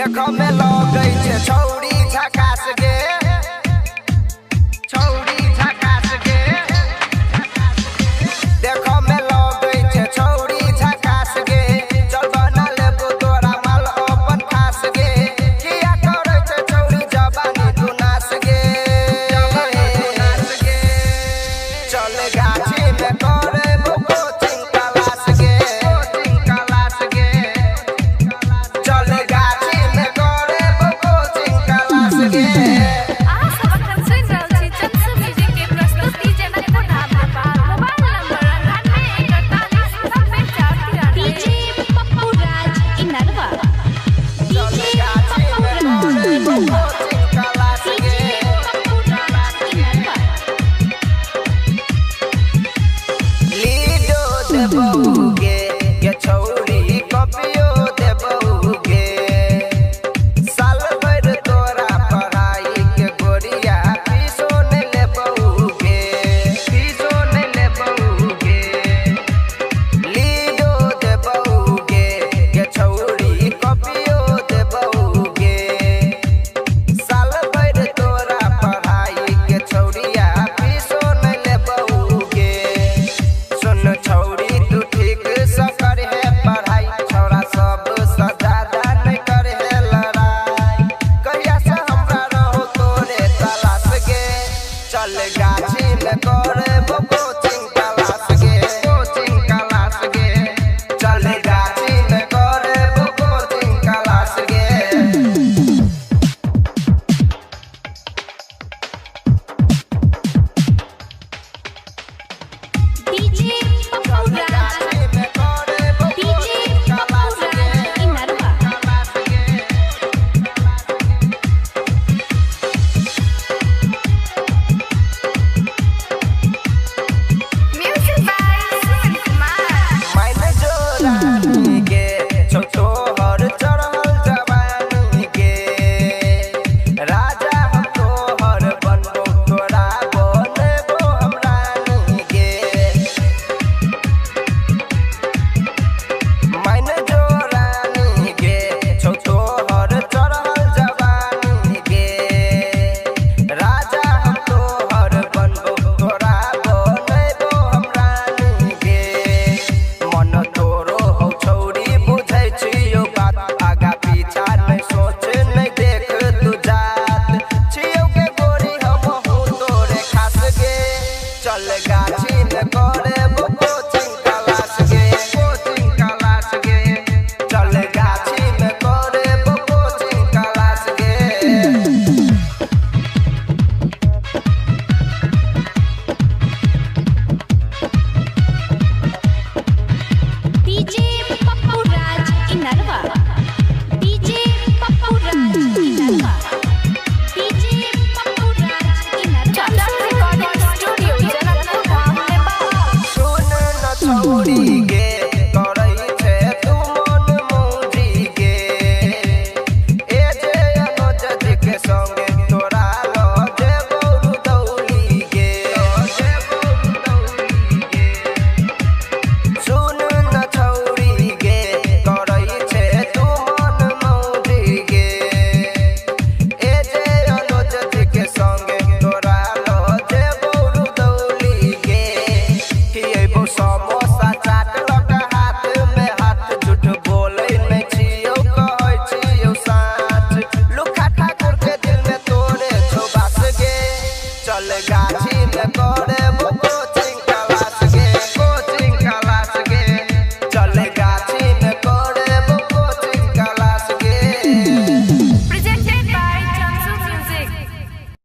देखो में लगे छे छौड़ी झकास गे, छौड़ी झकास गे। देखो में लगे छे छौड़ी झकास गे, चल बना लेबो तोरा माल अपन खास गे। किया करे छे छौड़ी जवानी तू नास गे, जवानी तू नास गे। चल गाछी में करेबो कोचिंग क्लास गे, कोचिंग क्लास गे। चल गाछी में करेबो कोचिंग क्लास गे। DJ Puppu Raj, in Narva. DJ Puppu Raj.